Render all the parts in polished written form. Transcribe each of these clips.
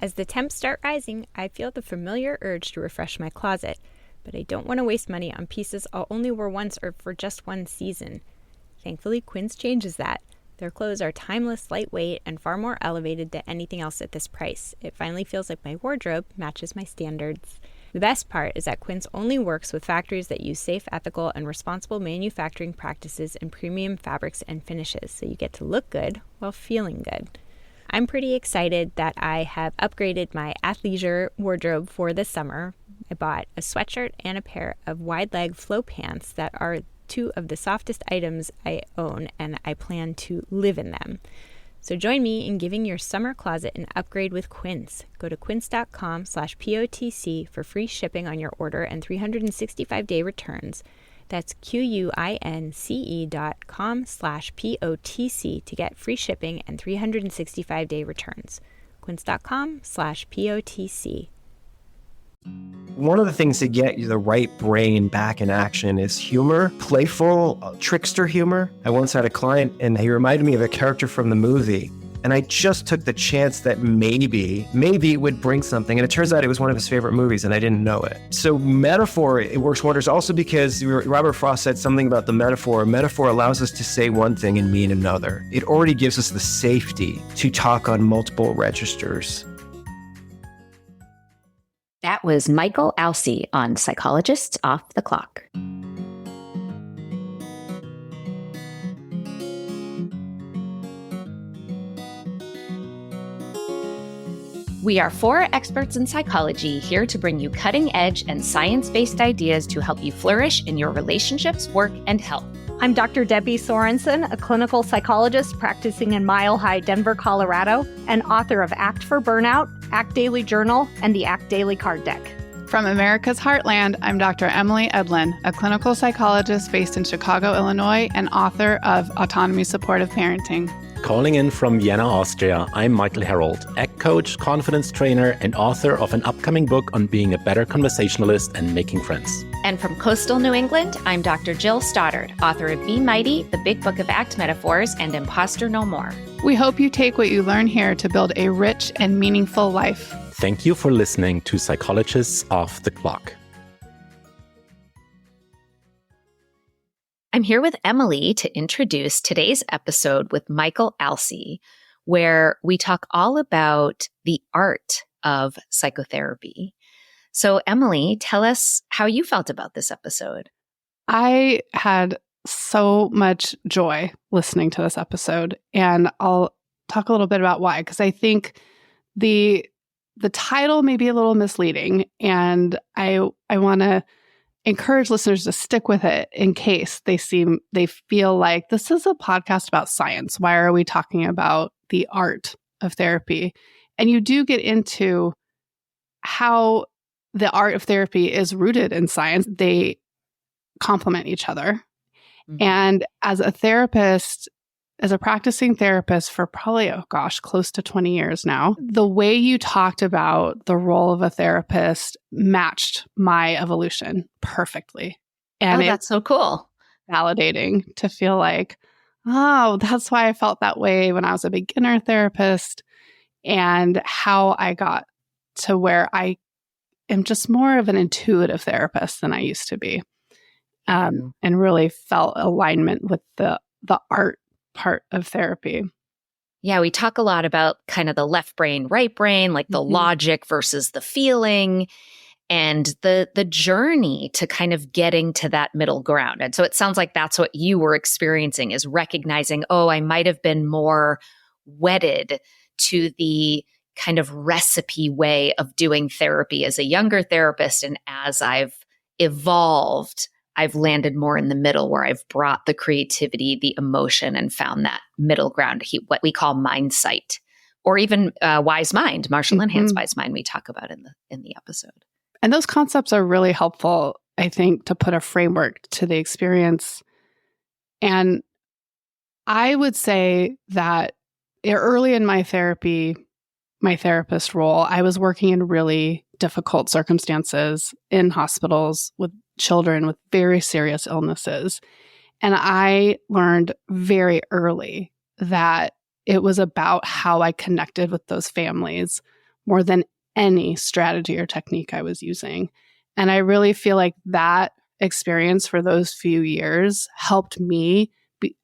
As the temps start rising, I feel the familiar urge to refresh my closet, but I don't want to waste money on pieces I'll only wear once or for just one season. Thankfully, Quince changes that. Their clothes are timeless, lightweight, and far more elevated than anything else at this price. It finally feels like my wardrobe matches my standards. The best part is that Quince only works with factories that use safe, ethical, and responsible manufacturing practices and premium fabrics and finishes, so you get to look good while feeling good. I'm pretty excited that I have upgraded my athleisure wardrobe for this summer. I bought a sweatshirt and a pair of wide-leg flow pants that are two of the softest items I own, and I plan to live in them. So join me in giving your summer closet an upgrade with Quince. Go to quince.com/POTC for free shipping on your order and 365-day returns. That's QUINCE.com/POTC to get free shipping and 365-day returns. Quince.com/POTC. One of the things to get the right brain back in action is humor, playful, trickster humor. I once had a client and he reminded me of a character from the movie. And I just took the chance that maybe it would bring something. And it turns out it was one of his favorite movies and I didn't know it. So metaphor, it works wonders also because Robert Frost said something about the metaphor. A metaphor allows us to say one thing and mean another. It already gives us the safety to talk on multiple registers. That was Michael Alcee on Psychologists Off the Clock. We are four experts in psychology here to bring you cutting-edge and science-based ideas to help you flourish in your relationships, work, and health. I'm Dr. Debbie Sorensen, a clinical psychologist practicing in Mile High, Denver, Colorado, and author of Act for Burnout, Act Daily Journal, and the Act Daily Card Deck. From America's Heartland, I'm Dr. Emily Edlin, a clinical psychologist based in Chicago, Illinois, and author of Autonomy Supportive Parenting. Calling in from Vienna, Austria, I'm Michael Harold, ACT coach, confidence trainer, and author of an upcoming book on being a better conversationalist and making friends. And from coastal New England, I'm Dr. Jill Stoddard, author of Be Mighty, The Big Book of ACT Metaphors, and Imposter No More. We hope you take what you learn here to build a rich and meaningful life. Thank you for listening to Psychologists Off the Clock. I'm here with Emily to introduce today's episode with Michael Alcee, where we talk all about the art of psychotherapy. So, Emily, tell us how you felt about this episode. I had so much joy listening to this episode, and I'll talk a little bit about why, because I think the title may be a little misleading, and I want to encourage listeners to stick with it in case they feel like this is a podcast about science. Why are we talking about the art of therapy? And you do get into how the art of therapy is rooted in science. They complement each other. Mm-hmm. And as a therapist, as a practicing therapist for probably, close to 20 years now, the way you talked about the role of a therapist matched my evolution perfectly. And that's so cool. Validating to feel like, oh, that's why I felt that way when I was a beginner therapist, and how I got to where I am just more of an intuitive therapist than I used to be, and really felt alignment with the art part of therapy. Yeah, we talk a lot about kind of the left brain, right brain, like the logic versus the feeling, and the journey to kind of getting to that middle ground. And so it sounds like that's what you were experiencing, is recognizing, oh, I might have been more wedded to the kind of recipe way of doing therapy as a younger therapist. And as I've evolved, I've landed more in the middle, where I've brought the creativity, the emotion, and found that middle ground, what we call mind sight, or even wise mind, Marshall Linhan's wise mind we talk about in the episode. And those concepts are really helpful, I think, to put a framework to the experience. And I would say that early in my therapist role, I was working in really difficult circumstances in hospitals with children with very serious illnesses. And I learned very early that it was about how I connected with those families more than any strategy or technique I was using. And I really feel like that experience for those few years helped me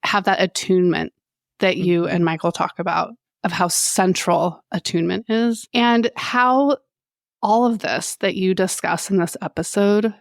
have that attunement that you and Michael talk about, of how central attunement is, and how all of this that you discuss in this episode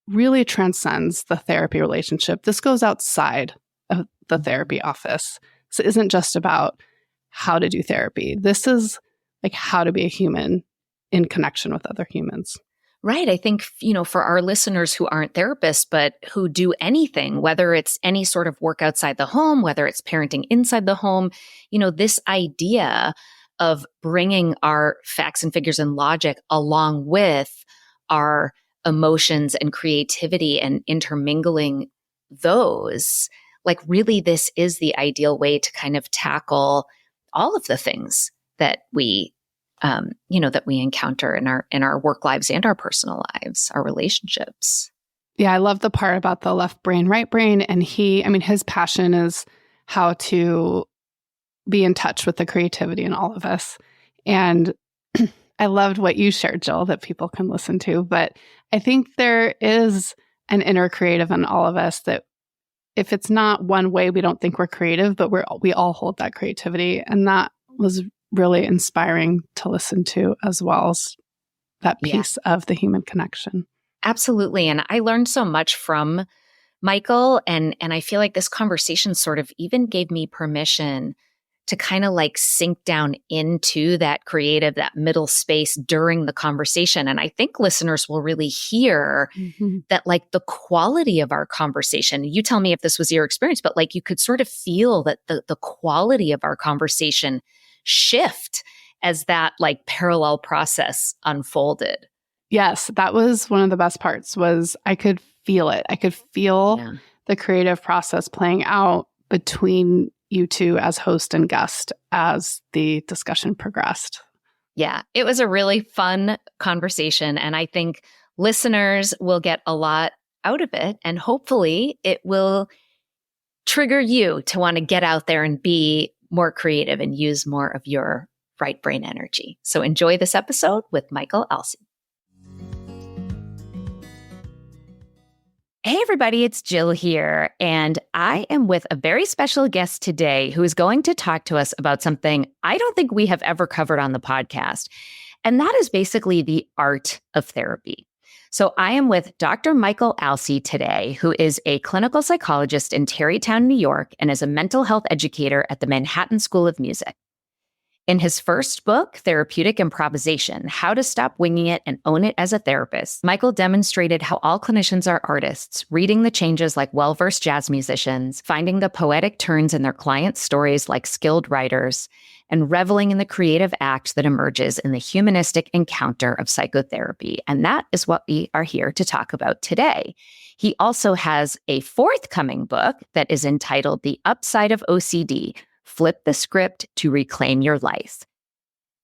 really transcends the therapy relationship. This goes outside of the therapy office. So it isn't just about how to do therapy. This is like how to be a human in connection with other humans. Right. I think, for our listeners who aren't therapists, but who do anything, whether it's any sort of work outside the home, whether it's parenting inside the home, this idea of bringing our facts and figures and logic along with our emotions and creativity and intermingling those, like really this is the ideal way to kind of tackle all of the things that we that we encounter in our work lives and our personal lives, our relationships. Yeah, I love the part about the left brain, right brain. And his passion is how to be in touch with the creativity in all of us. And I loved what you shared, Jill, that people can listen to. But I think there is an inner creative in all of us that if it's not one way, we don't think we're creative, but we all hold that creativity. And that was really inspiring to listen to, as well as that piece of the human connection. Absolutely. And I learned so much from Michael. And I feel like this conversation sort of even gave me permission to kind of like sink down into that creative, that middle space during the conversation. And I think listeners will really hear that like the quality of our conversation, you tell me if this was your experience, but like you could sort of feel that the quality of our conversation shift as that like parallel process unfolded. Yes, that was one of the best parts, was I could feel it. I could feel the creative process playing out between you two as host and guest as the discussion progressed. Yeah, it was a really fun conversation. And I think listeners will get a lot out of it. And hopefully it will trigger you to want to get out there and be more creative and use more of your right brain energy. So enjoy this episode with Michael Alcee. Hey, everybody, it's Jill here, and I am with a very special guest today who is going to talk to us about something I don't think we have ever covered on the podcast, and that is basically the art of therapy. So I am with Dr. Michael Alcee today, who is a clinical psychologist in Tarrytown, New York, and is a mental health educator at the Manhattan School of Music. In his first book, Therapeutic Improvisation, How to Stop Winging It and Own It as a Therapist, Michael demonstrated how all clinicians are artists, reading the changes like well-versed jazz musicians, finding the poetic turns in their clients' stories like skilled writers, and reveling in the creative act that emerges in the humanistic encounter of psychotherapy. And that is what we are here to talk about today. He also has a forthcoming book that is entitled The Upside of OCD, Flip the Script to Reclaim Your Life,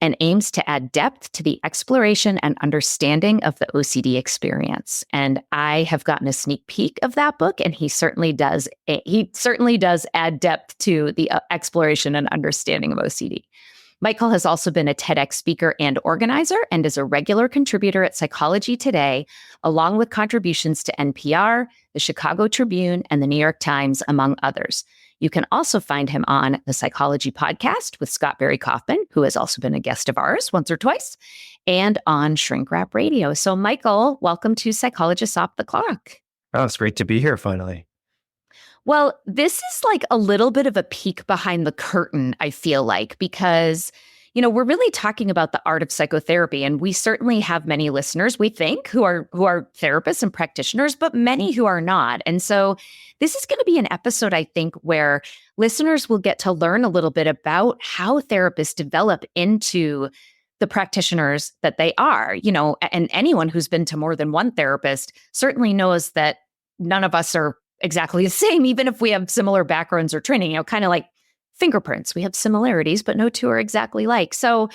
and aims to add depth to the exploration and understanding of the OCD experience. And I have gotten a sneak peek of that book, and he certainly does add depth to the exploration and understanding of OCD. Michael has also been a TEDx speaker and organizer and is a regular contributor at Psychology Today, along with contributions to NPR, the Chicago Tribune, and the New York Times, among others. You can also find him on the Psychology Podcast with Scott Barry Kaufman, who has also been a guest of ours once or twice, and on Shrink Wrap Radio. So, Michael, welcome to Psychologists Off the Clock. Oh, it's great to be here finally. Well, this is like a little bit of a peek behind the curtain, I feel like, because, we're really talking about the art of psychotherapy, and we certainly have many listeners, we think, who are therapists and practitioners, but many who are not. And so this is going to be an episode, I think, where listeners will get to learn a little bit about how therapists develop into the practitioners that they are, and anyone who's been to more than one therapist certainly knows that none of us are exactly the same, even if we have similar backgrounds or training, kind of like fingerprints. We have similarities, but no two are exactly like. So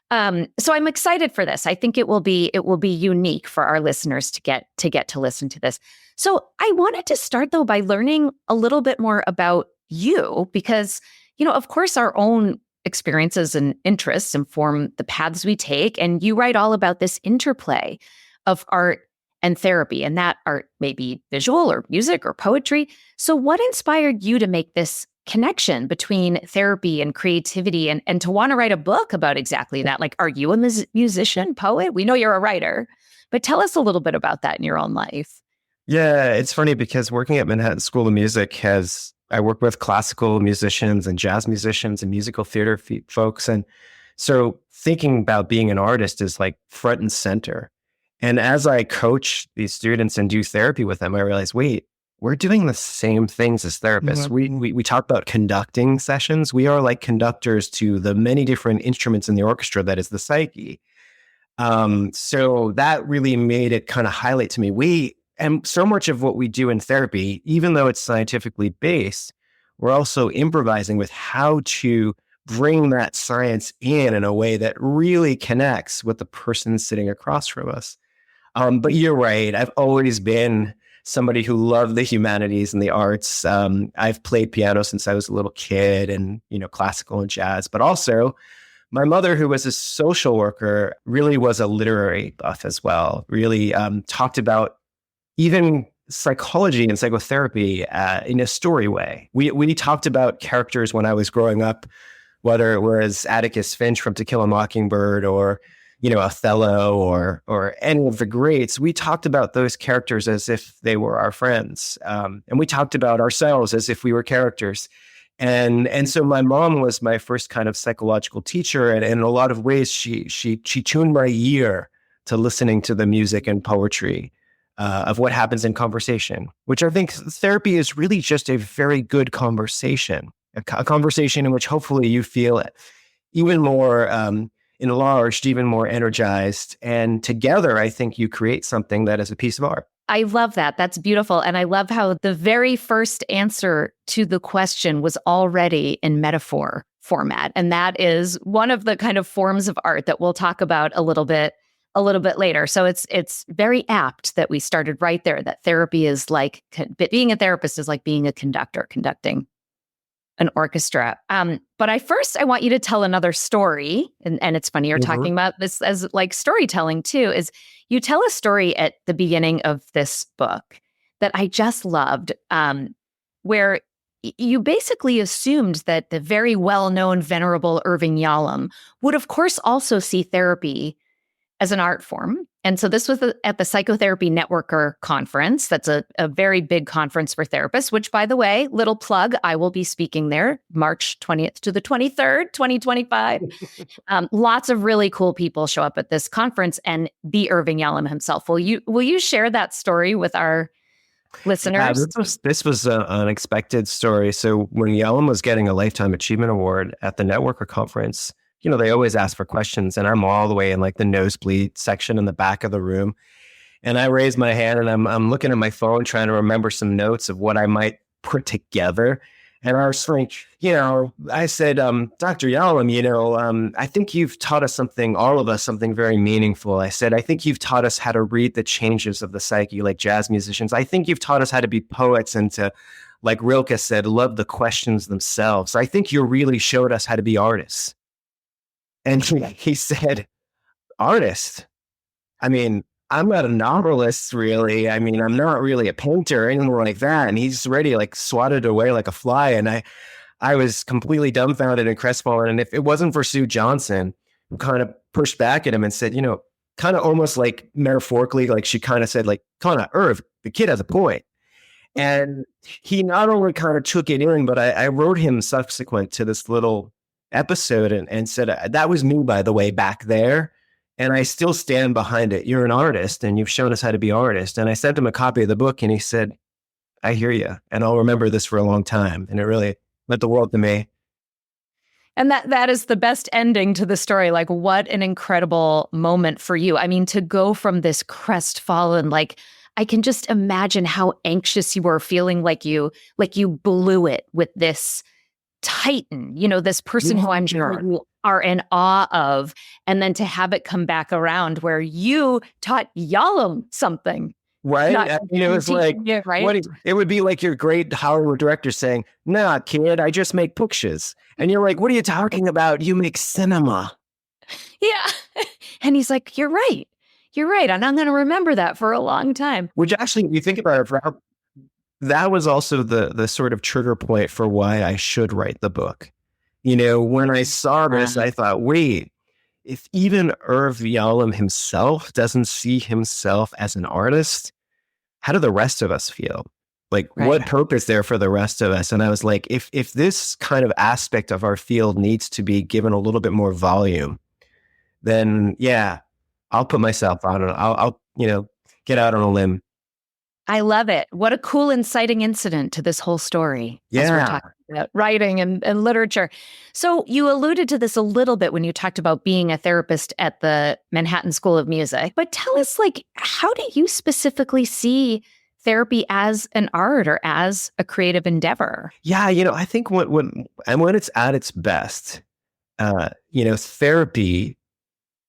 I'm excited for this. I think it will be unique for our listeners to get to listen to this. So I wanted to start though by learning a little bit more about you, because, of course, our own experiences and interests inform the paths we take. And you write all about this interplay of art and therapy, and that art may be visual or music or poetry. So what inspired you to make this connection between therapy and creativity and to want to write a book about exactly that? Like, are you a musician, poet? We know you're a writer, but tell us a little bit about that in your own life. Yeah, it's funny because working at Manhattan School of Music I work with classical musicians and jazz musicians and musical theater folks. And so thinking about being an artist is like front and center. And as I coach these students and do therapy with them, I realize, wait, we're doing the same things as therapists. We talk about conducting sessions. We are like conductors to the many different instruments in the orchestra that is the psyche. So that really made it kind of highlight to me. And so much of what we do in therapy, even though it's scientifically based, we're also improvising with how to bring that science in a way that really connects with the person sitting across from us. But you're right. I've always been somebody who loved the humanities and the arts. I've played piano since I was a little kid, and, classical and jazz, but also my mother, who was a social worker, really was a literary buff as well, really talked about even psychology and psychotherapy in a story way. We talked about characters when I was growing up, whether it was Atticus Finch from To Kill a Mockingbird or, Othello or any of the greats. We talked about those characters as if they were our friends. And we talked about ourselves as if we were characters. And so my mom was my first kind of psychological teacher. And in a lot of ways, she tuned my ear to listening to the music and poetry of what happens in conversation, which I think therapy is really just a very good conversation, a conversation in which hopefully you feel even more enlarged, even more energized. And together, I think you create something that is a piece of art. I love that. That's beautiful. And I love how the very first answer to the question was already in metaphor format. And that is one of the kind of forms of art that we'll talk about a little bit later. So it's very apt that we started right there, that therapy is like, being a therapist is like being a conductor, conducting an orchestra. But I want you to tell another story. And it's funny, you're talking about this as like storytelling too, is you tell a story at the beginning of this book that I just loved, where you basically assumed that the very well-known venerable Irving Yalom would of course also see therapy as an art form. And so this was at the Psychotherapy Networker Conference. That's a very big conference for therapists, which, by the way, little plug, I will be speaking there March 20th to the 23rd, 2025. Lots of really cool people show up at this conference, and the Irving Yalom himself. Will you share that story with our listeners? Yeah, this was an unexpected story. So when Yalom was getting a Lifetime Achievement Award at the Networker Conference, they always ask for questions, and I'm all the way in like the nosebleed section in the back of the room. And I raise my hand and I'm looking at my phone, trying to remember some notes of what I might put together. And I was like, I said, Dr. Yalom, I think you've taught us something, all of us, something very meaningful. I said, I think you've taught us how to read the changes of the psyche like jazz musicians. I think you've taught us how to be poets and to, like Rilke said, love the questions themselves. I think you really showed us how to be artists. And he said, artist? I mean, I'm not a novelist, really. I mean, I'm not really a painter or anything like that. And he's already like swatted away like a fly. And I was completely dumbfounded and crestfallen. And if it wasn't for Sue Johnson, who kind of pushed back at him and said, kind of almost like metaphorically, like she kind of said, like, Irv, the kid has a point. And he not only kind of took it in, but I wrote him subsequent to this little episode and said, that was me, by the way, back there. And I still stand behind it. You're an artist and you've shown us how to be artists. And I sent him a copy of the book and he said, I hear you. And I'll remember this for a long time. And it really meant the world to me. And that is the best ending to the story. Like, what an incredible moment for you. I mean, to go from this crestfallen, like, I can just imagine how anxious you were, feeling like you blew it with this titan, this person who I'm sure you are in awe of, and then to have it come back around where you taught Yalom something. Right? Not I mean, it was like, teaching you, right? it would be like your great Hollywood director saying, "Nah, kid, I just make pictures." And you're like, "What are you talking about? You make cinema." Yeah. And he's like, you're right. You're right. And I'm going to remember that for a long time. Which actually, if you think about it, that was also the sort of trigger point for why I should write the book. When I saw this, I thought, wait, if even Irv Yalom himself doesn't see himself as an artist, how do the rest of us feel? Like, what hope is there for the rest of us? And I was like, if this kind of aspect of our field needs to be given a little bit more volume, then yeah, I'll put myself on it. I'll get out on a limb. I love it. What a cool, inciting incident to this whole story. Yeah. As we're talking about writing and literature. So you alluded to this a little bit when you talked about being a therapist at the Manhattan School of Music. But tell us, how do you specifically see therapy as an art or as a creative endeavor? Yeah, I think when it's at its best, therapy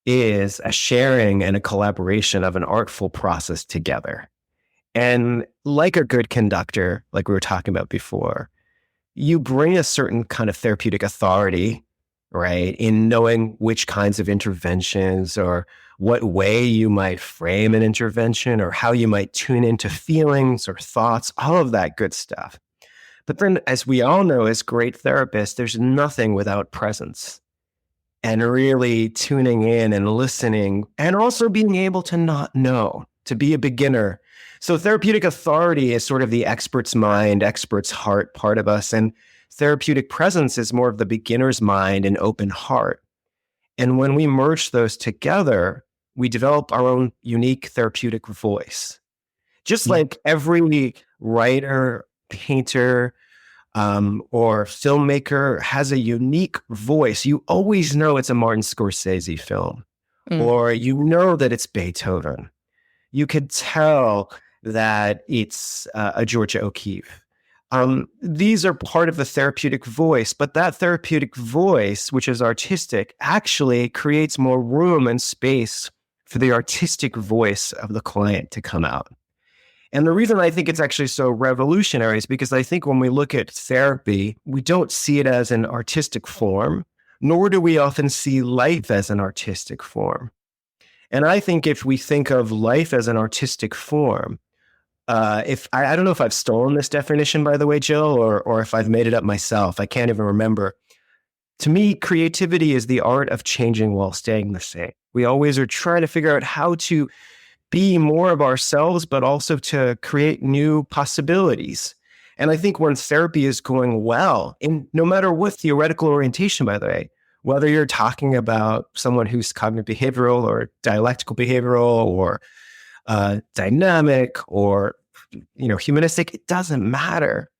is a sharing and a collaboration of an artful process together. And like a good conductor, like we were talking about before, you bring a certain kind of therapeutic authority, right, in knowing which kinds of interventions or what way you might frame an intervention or how you might tune into feelings or thoughts, all of that good stuff. But then, as we all know, as great therapists, there's nothing without presence and really tuning in and listening and also being able to not know, to be a beginner. So therapeutic authority is sort of the expert's mind, expert's heart part of us. And therapeutic presence is more of the beginner's mind and open heart. And when we merge those together, we develop our own unique therapeutic voice. Just like every writer, painter, or filmmaker has a unique voice. You always know it's a Martin Scorsese film, or that it's Beethoven. You could tell that it's a Georgia O'Keeffe. These are part of the therapeutic voice, but that therapeutic voice, which is artistic, actually creates more room and space for the artistic voice of the client to come out. And the reason I think it's actually so revolutionary is because I think when we look at therapy, we don't see it as an artistic form, nor do we often see life as an artistic form. And I think if we think of life as an artistic form, if I don't know if I've stolen this definition, by the way, Jill, or if I've made it up myself, I can't even remember. To me, creativity is the art of changing while staying the same. We always are trying to figure out how to be more of ourselves, but also to create new possibilities. And I think when therapy is going well, and no matter what theoretical orientation, by the way, whether you're talking about someone who's cognitive behavioral or dialectical behavioral or dynamic or humanistic, it doesn't matter.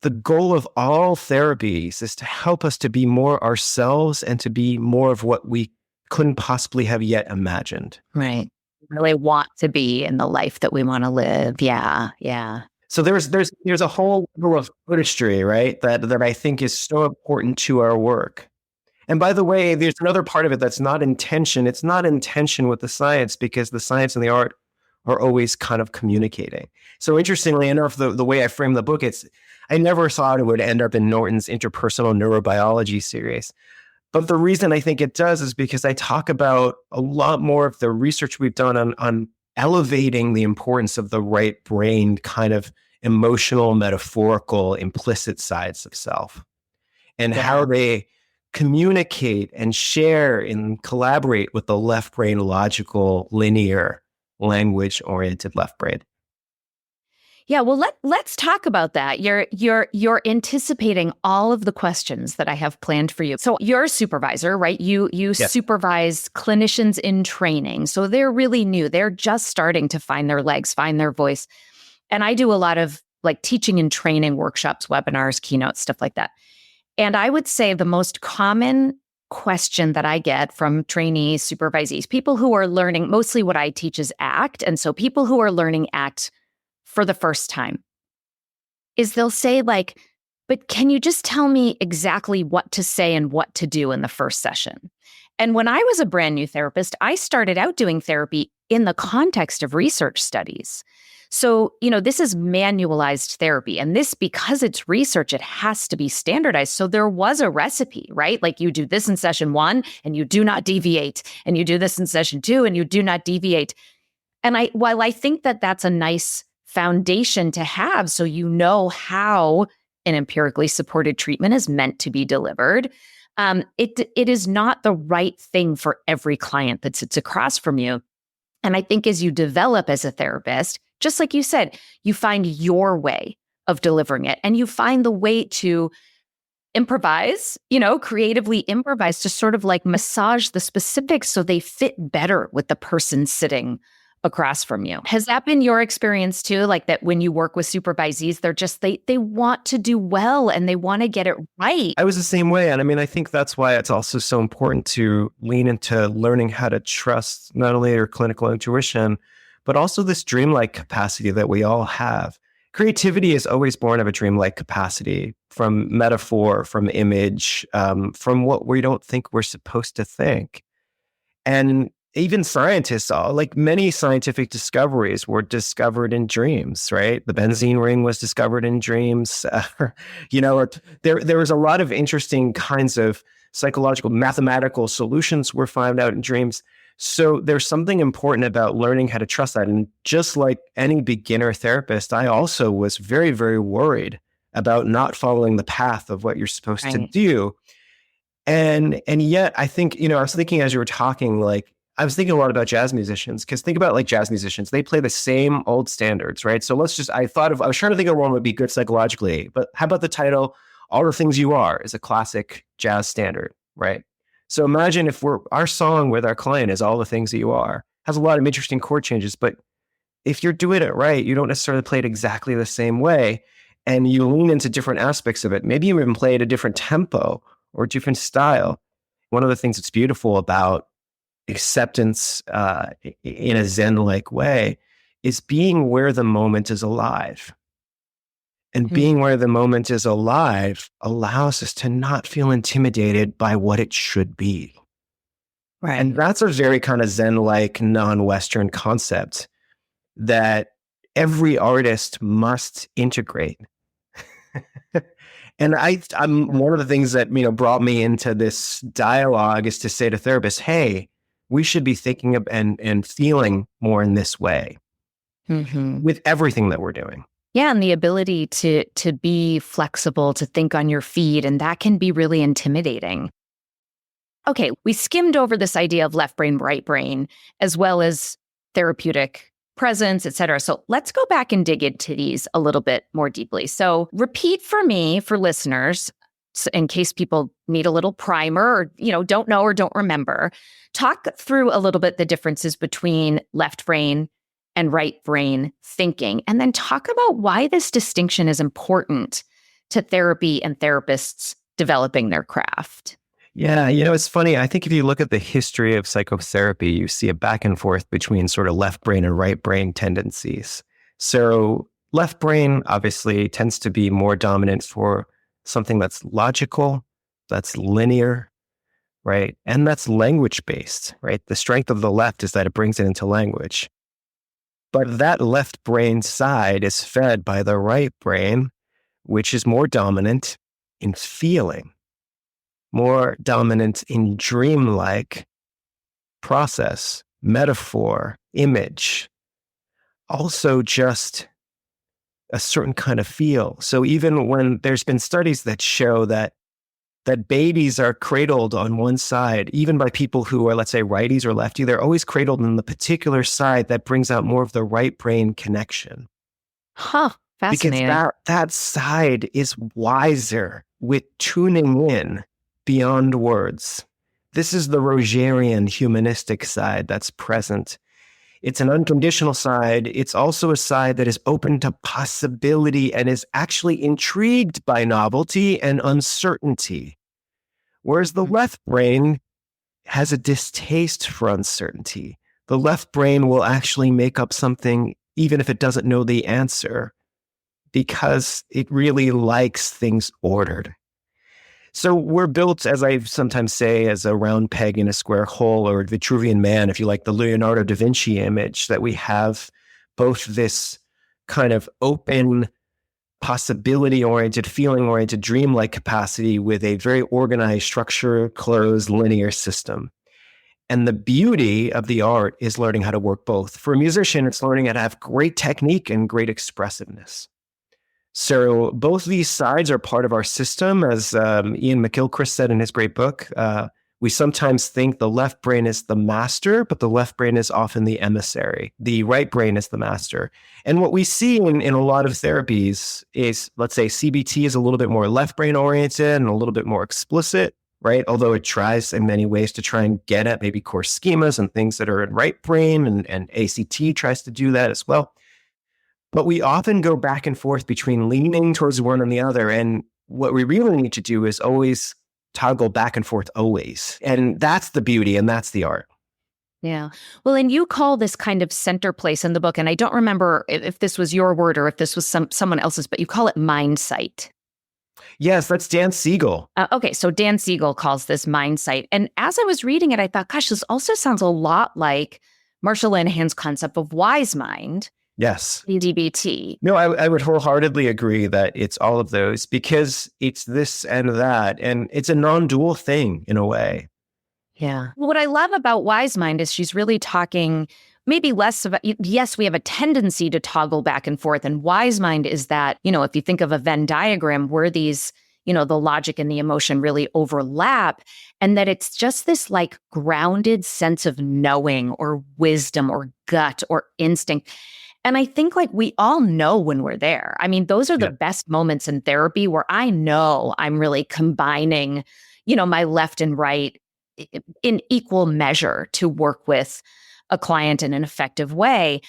The goal of all therapies is to help us to be more ourselves and to be more of what we couldn't possibly have yet imagined. Right. Really want to be in the life that we want to live. Yeah. Yeah. So there's a whole level of artistry, right, that I think is so important to our work. And by the way, there's another part of it that's not in tension. It's not in tension with the science because the science and the art are always kind of communicating. So interestingly enough, the way I frame the book, I never thought it would end up in Norton's interpersonal neurobiology series. But the reason I think it does is because I talk about a lot more of the research we've done on elevating the importance of the right brain kind of emotional, metaphorical, implicit sides of self and how they communicate and share and collaborate with the left brain, logical, linear, language-oriented left brain. Yeah, well, let's talk about that. You're anticipating all of the questions that I have planned for you. So you're a supervisor, right? You Yes. supervise clinicians in training. So they're really new. They're just starting to find their legs, find their voice. And I do a lot of teaching and training workshops, webinars, keynotes, stuff like that. And I would say the most common question that I get from trainees, supervisees, people who are learning, mostly what I teach is ACT. And so people who are learning ACT for the first time is they'll say but can you just tell me exactly what to say and what to do in the first session? And when I was a brand new therapist, I started out doing therapy in the context of research studies. So, this is manualized therapy. And this, because it's research, it has to be standardized. So there was a recipe, right? Like you do this in session 1 and you do not deviate. And you do this in session 2 and you do not deviate. And while I think that that's a nice foundation to have, so you know how an empirically supported treatment is meant to be delivered, it is not the right thing for every client that sits across from you. And I think as you develop as a therapist, just like you said, you find your way of delivering it, and you find the way to improvise, creatively improvise to sort of like massage the specifics so they fit better with the person sitting across from you. Has that been your experience too? Like that when you work with supervisees, they're just, they want to do well and they want to get it right. I was the same way. And I mean, I think that's why it's also so important to lean into learning how to trust not only your clinical intuition, but also this dreamlike capacity that we all have. Creativity is always born of a dreamlike capacity, from metaphor, from image, from what we don't think we're supposed to think. And even scientists, like many scientific discoveries were discovered in dreams, right? The benzene ring was discovered in dreams. There was a lot of interesting kinds of psychological, mathematical solutions were found out in dreams. So there's something important about learning how to trust that. And just like any beginner therapist, I also was very, very worried about not following the path of what you're supposed to do. And yet I think, I was thinking as you were talking, I was thinking a lot about jazz musicians, because think about jazz musicians, they play the same old standards, right? So I was trying to think of one would be good psychologically, but how about the title, All the Things You Are is a classic jazz standard, right? So imagine if our song with our client is All the Things That You Are, has a lot of interesting chord changes, but if you're doing it right, you don't necessarily play it exactly the same way, and you lean into different aspects of it. Maybe you even play at a different tempo or different style. One of the things that's beautiful about acceptance in a Zen-like way is being where the moment is alive. And being where the moment is alive allows us to not feel intimidated by what it should be. Right. And that's a very kind of Zen-like, non-Western concept that every artist must integrate. And I'm one of the things that brought me into this dialogue is to say to therapists, hey, we should be thinking of and feeling more in this way with everything that we're doing. Yeah, and the ability to be flexible, to think on your feet, and that can be really intimidating. Okay, we skimmed over this idea of left brain, right brain, as well as therapeutic presence, et cetera. So let's go back and dig into these a little bit more deeply. So repeat for me, for listeners, in case people need a little primer or, don't know or don't remember, talk through a little bit the differences between left brain and right brain thinking, and then talk about why this distinction is important to therapy and therapists developing their craft. Yeah, it's funny. I think if you look at the history of psychotherapy, you see a back and forth between sort of left brain and right brain tendencies. So left brain obviously tends to be more dominant for something that's logical, that's linear, right? And that's language-based, right? The strength of the left is that it brings it into language. But that left brain side is fed by the right brain, which is more dominant in feeling, more dominant in dreamlike process, metaphor, image, also just a certain kind of feel. So even when there's been studies that show that babies are cradled on one side, even by people who are, let's say, righties or lefty, they're always cradled on the particular side that brings out more of the right brain connection. Huh, fascinating. Because that side is wiser with tuning in beyond words. This is the Rogerian humanistic side that's present. It's an unconditional side. It's also a side that is open to possibility and is actually intrigued by novelty and uncertainty. Whereas the left brain has a distaste for uncertainty. The left brain will actually make up something even if it doesn't know the answer, because it really likes things ordered. So we're built, as I sometimes say, as a round peg in a square hole, or Vitruvian Man, if you like the Leonardo da Vinci image, that we have both this kind of open, possibility-oriented, feeling-oriented, dreamlike capacity with a very organized, structured, closed, linear system. And the beauty of the art is learning how to work both. For a musician, it's learning how to have great technique and great expressiveness. So both these sides are part of our system. As Ian McGilchrist said in his great book, we sometimes think the left brain is the master, but the left brain is often the emissary. The right brain is the master. And what we see in a lot of therapies is, let's say CBT is a little bit more left brain oriented and a little bit more explicit, right? Although it tries in many ways to try and get at maybe core schemas and things that are in right brain, and ACT tries to do that as well. But we often go back and forth between leaning towards one and the other. And what we really need to do is always toggle back and forth always. And that's the beauty and that's the art. Yeah. Well, and you call this kind of center place in the book, and I don't remember if this was your word or if this was someone else's, but you call it mind sight. Yes, that's Dan Siegel. Okay, so Dan Siegel calls this mind sight. And as I was reading it, I thought, gosh, this also sounds a lot like Marshall Lanahan's concept of wise mind. Yes. DBT. No, I would wholeheartedly agree that it's all of those, because it's this and that, and it's a non-dual thing in a way. Yeah. What I love about wise mind is she's really talking maybe less about, yes, we have a tendency to toggle back and forth. And wise mind is that, if you think of a Venn diagram where these, the logic and the emotion really overlap, and that it's just this like grounded sense of knowing or wisdom or gut or instinct. And I think like we all know when we're there. I mean, those are the best moments in therapy where I know I'm really combining, my left and right in equal measure to work with a client in an effective way.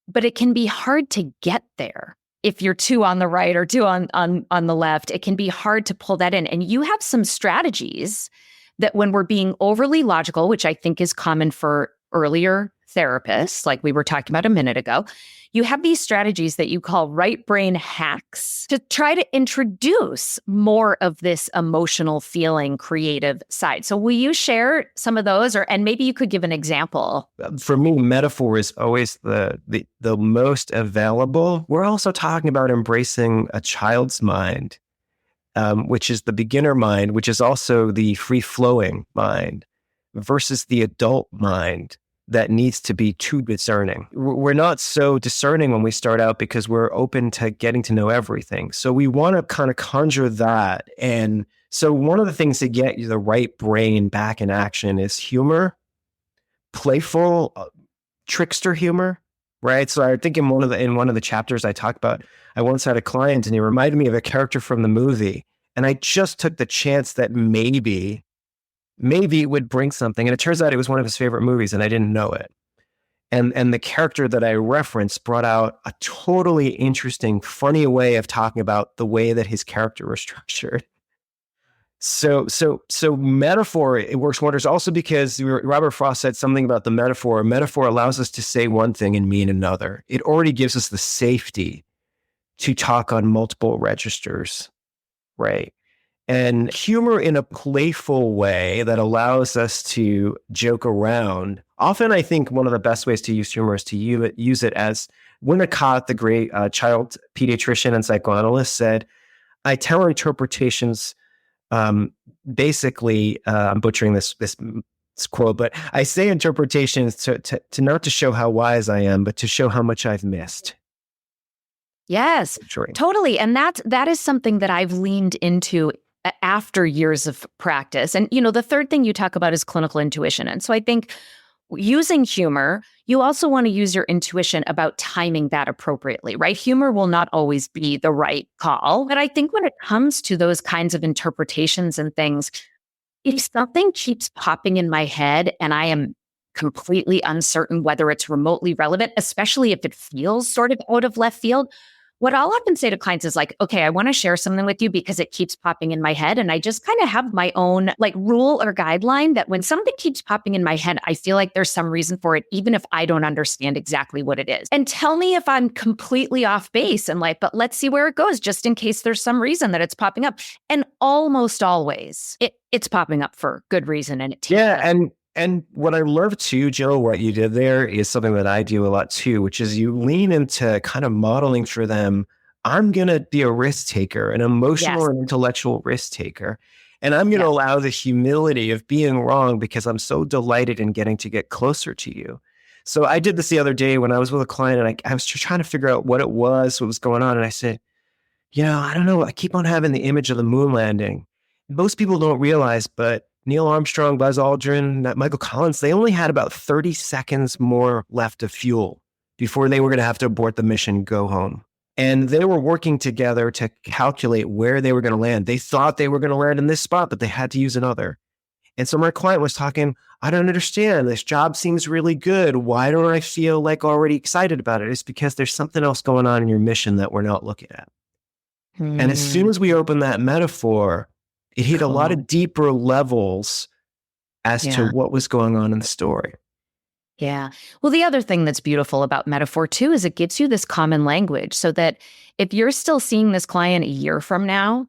But it can be hard to get there. If you're too on the right or too on the left, it can be hard to pull that in. And you have some strategies that when we're being overly logical, which I think is common for earlier therapists, like we were talking about a minute ago, you have these strategies that you call right brain hacks to try to introduce more of this emotional, feeling, creative side. So will you share some of those, and maybe you could give an example? For me, metaphor is always the most available. We're also talking about embracing a child's mind, which is the beginner mind, which is also the free-flowing mind, versus the adult mind that needs to be too discerning. We're not so discerning when we start out because we're open to getting to know everything. So we want to kind of conjure that. And so one of the things to get the right brain back in action is humor, playful, trickster humor, right? So I think in one of the chapters I talked about, I once had a client and he reminded me of a character from the movie. And I just took the chance that maybe it would bring something. And it turns out it was one of his favorite movies and I didn't know it. And the character that I referenced brought out a totally interesting, funny way of talking about the way that his character was structured. So metaphor, it works wonders also because Robert Frost said something about the metaphor. Metaphor allows us to say one thing and mean another. It already gives us the safety to talk on multiple registers, right? And humor in a playful way that allows us to joke around. Often, I think one of the best ways to use humor is to use it as Winnicott, the great child pediatrician and psychoanalyst, said, I tell interpretations, basically, I'm butchering this quote, but I say interpretations to not to show how wise I am, but to show how much I've missed. Yes, totally. And that is something that I've leaned into after years of practice. And, the third thing you talk about is clinical intuition. And so I think using humor, you also want to use your intuition about timing that appropriately, right? Humor will not always be the right call. But I think when it comes to those kinds of interpretations and things, if something keeps popping in my head and I am completely uncertain whether it's remotely relevant, especially if it feels sort of out of left field, what I'll often say to clients is like, okay, I want to share something with you because it keeps popping in my head. And I just kind of have my own like rule or guideline that when something keeps popping in my head, I feel like there's some reason for it, even if I don't understand exactly what it is. And tell me if I'm completely off base and like, but let's see where it goes just in case there's some reason that it's popping up. And almost always it's popping up for good reason. And it takes And what I love too, Jill, what you did there is something that I do a lot too, which is you lean into kind of modeling for them. I'm going to be a risk taker, an emotional Yes. and intellectual risk taker. And I'm going to Yeah. allow the humility of being wrong because I'm so delighted in getting to get closer to you. So I did this the other day when I was with a client, and I was just trying to figure out what it was, what was going on. And I said, I don't know. I keep on having the image of the moon landing. Most people don't realize, but Neil Armstrong, Buzz Aldrin, Michael Collins, they only had about 30 seconds more left of fuel before they were going to have to abort the mission, go home. And they were working together to calculate where they were going to land. They thought they were going to land in this spot, but they had to use another. And so my client was talking, I don't understand. This job seems really good. Why don't I feel like already excited about it? It's because there's something else going on in your mission that we're not looking at. And as soon as we open that metaphor, it hit a lot of deeper levels as to what was going on in the story. Yeah. Well, the other thing that's beautiful about metaphor too is it gives you this common language so that if you're still seeing this client a year from now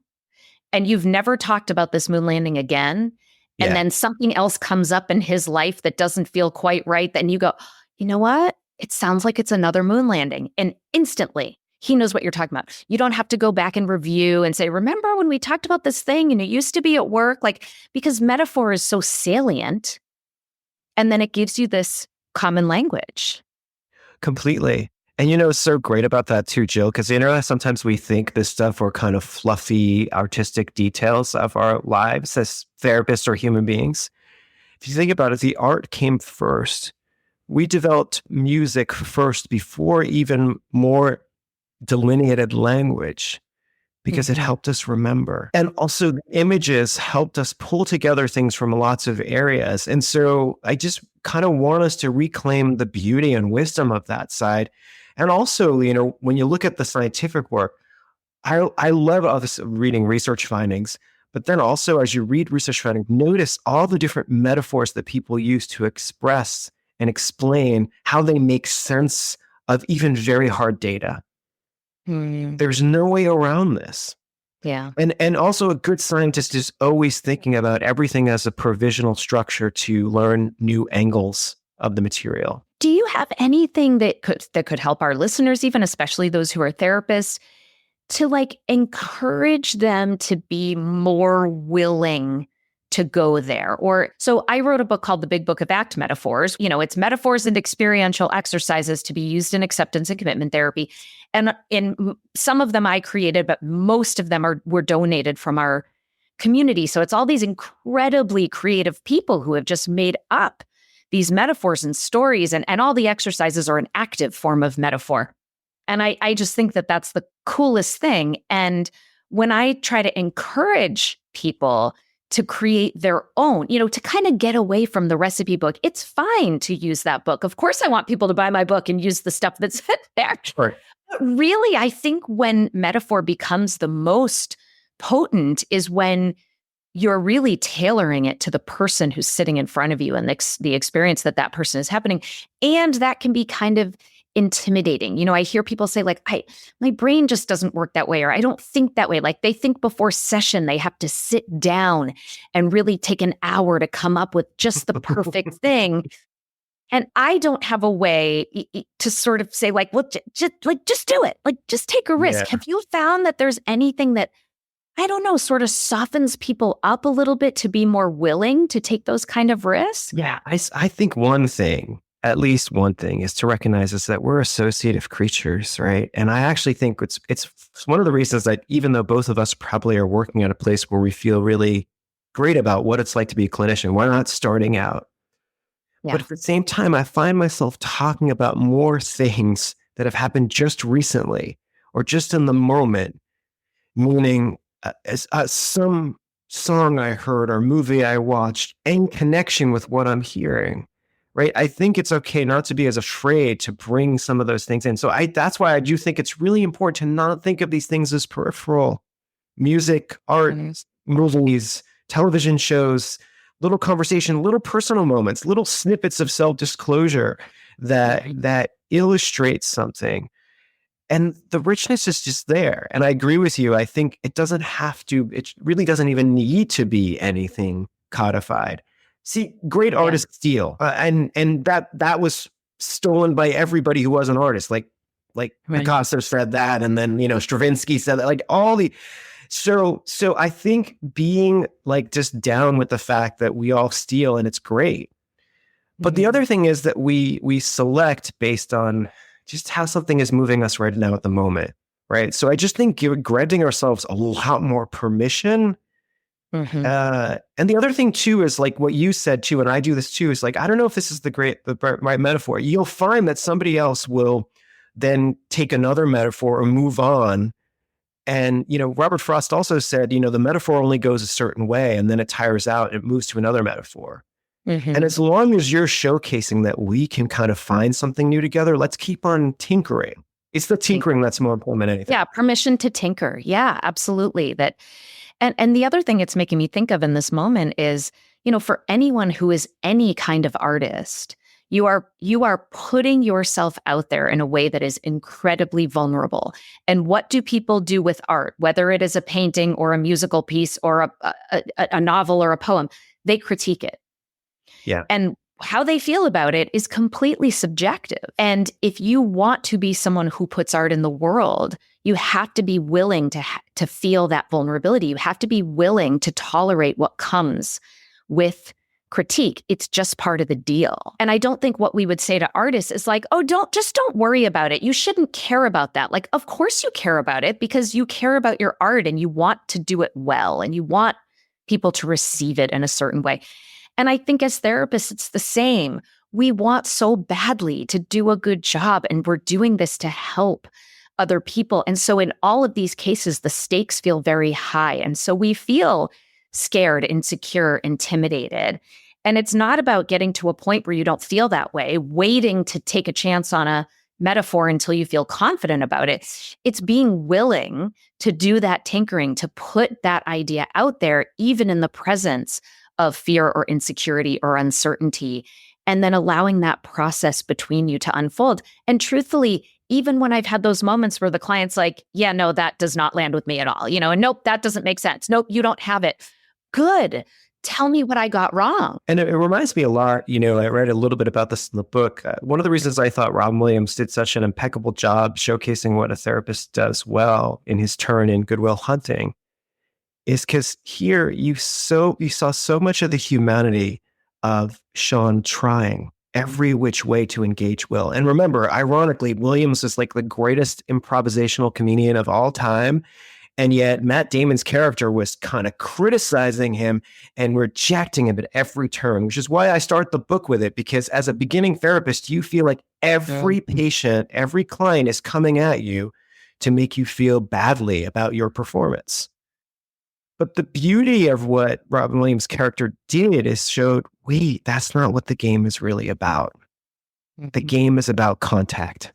and you've never talked about this moon landing again, and then something else comes up in his life that doesn't feel quite right, then you go, you know what? It sounds like it's another moon landing. And instantly, he knows what you're talking about. You don't have to go back and review and say, remember when we talked about this thing and it used to be at work? Because metaphor is so salient. And then it gives you this common language. Completely. And it's so great about that too, Jill, because sometimes we think this stuff are kind of fluffy, artistic details of our lives as therapists or human beings. If you think about it, the art came first. We developed music first before even more delineated language because it helped us remember. And also the images helped us pull together things from lots of areas. And so I just kind of want us to reclaim the beauty and wisdom of that side. And also, when you look at the scientific work, I love reading research findings, but then also as you read research findings, notice all the different metaphors that people use to express and explain how they make sense of even very hard data. There's no way around this. Yeah. And also a good scientist is always thinking about everything as a provisional structure to learn new angles of the material. Do you have anything that could help our listeners, even especially those who are therapists, to encourage them to be more willing to go there? So I wrote a book called The Big Book of ACT Metaphors. It's metaphors and experiential exercises to be used in acceptance and commitment therapy. And in some of them I created, but most of them were donated from our community. So it's all these incredibly creative people who have just made up these metaphors and stories, and all the exercises are an active form of metaphor. And I just think that that's the coolest thing. And when I try to encourage people to create their own, to kind of get away from the recipe book, it's fine to use that book. Of course, I want people to buy my book and use the stuff that's in there. Right. But really, I think when metaphor becomes the most potent is when you're really tailoring it to the person who's sitting in front of you and the experience that person is happening. And that can be kind of intimidating. I hear people say my brain just doesn't work that way, or I don't think that way. They think before session, they have to sit down and really take an hour to come up with just the perfect thing. And I don't have a way to sort of say just do it. Just take a risk. Yeah. Have you found that there's anything that, I don't know, sort of softens people up a little bit to be more willing to take those kind of risks? Yeah, I think at least one thing is to recognize is that we're associative creatures, right? And I actually think it's one of the reasons that even though both of us probably are working at a place where we feel really great about what it's like to be a clinician, we're not starting out. Yeah. But at the same time, I find myself talking about more things that have happened just recently or just in the moment, meaning some song I heard or movie I watched in connection with what I'm hearing, right? I think it's okay not to be as afraid to bring some of those things in. So that's why I do think it's really important to not think of these things as peripheral. Music, art, movies, television shows, little conversation, little personal moments, little snippets of self-disclosure that illustrates something. And the richness is just there. And I agree with you. I think it really doesn't even need to be anything codified. See, great artists steal, and that was stolen by everybody who was an artist. Like Picasso said that, and then Stravinsky said that. Like all the so I think being like just down with the fact that we all steal and it's great. But the other thing is that we select based on just how something is moving us right now at the moment, right? So I just think granting ourselves a lot more permission. And the other thing too is like what you said too, and I do this too, is like, I don't know if this is the right metaphor. You'll find that somebody else will then take another metaphor or move on. And, Robert Frost also said, the metaphor only goes a certain way and then it tires out and it moves to another metaphor. And as long as you're showcasing that we can kind of find something new together, let's keep on tinkering. It's the tinkering that's more important than anything. Yeah, permission to tinker. Yeah, absolutely. And the other thing it's making me think of in this moment is, for anyone who is any kind of artist, you are putting yourself out there in a way that is incredibly vulnerable. And what do people do with art, whether it is a painting or a musical piece or a novel or a poem? They critique it. Yeah. And how they feel about it is completely subjective. And if you want to be someone who puts art in the world, you have to be willing to feel that vulnerability. You have to be willing to tolerate what comes with critique. It's just part of the deal. And I don't think what we would say to artists is like, oh, don't worry about it. You shouldn't care about that. Like, of course you care about it because you care about your art and you want to do it well and you want people to receive it in a certain way. And I think as therapists, it's the same. We want so badly to do a good job, and we're doing this to help other people. And so in all of these cases, the stakes feel very high. And so we feel scared, insecure, intimidated. And it's not about getting to a point where you don't feel that way, waiting to take a chance on a metaphor until you feel confident about it. It's being willing to do that tinkering, to put that idea out there, even in the presence of fear or insecurity or uncertainty, and then allowing that process between you to unfold. And truthfully, even when I've had those moments where the client's like, yeah, no, that does not land with me at all, and nope, that doesn't make sense. Nope, you don't have it. Good. Tell me what I got wrong. And it reminds me a lot, I read a little bit about this in the book. One of the reasons I thought Robin Williams did such an impeccable job showcasing what a therapist does well in his turn in Good Will Hunting is because here you saw so much of the humanity of Sean trying every which way to engage Will. And remember, ironically, Williams is like the greatest improvisational comedian of all time. And yet Matt Damon's character was kind of criticizing him and rejecting him at every turn, which is why I start the book with it, because as a beginning therapist, you feel like every patient, every client is coming at you to make you feel badly about your performance. But the beauty of what Robin Williams' character did is showed, wait, that's not what the game is really about. The game is about contact.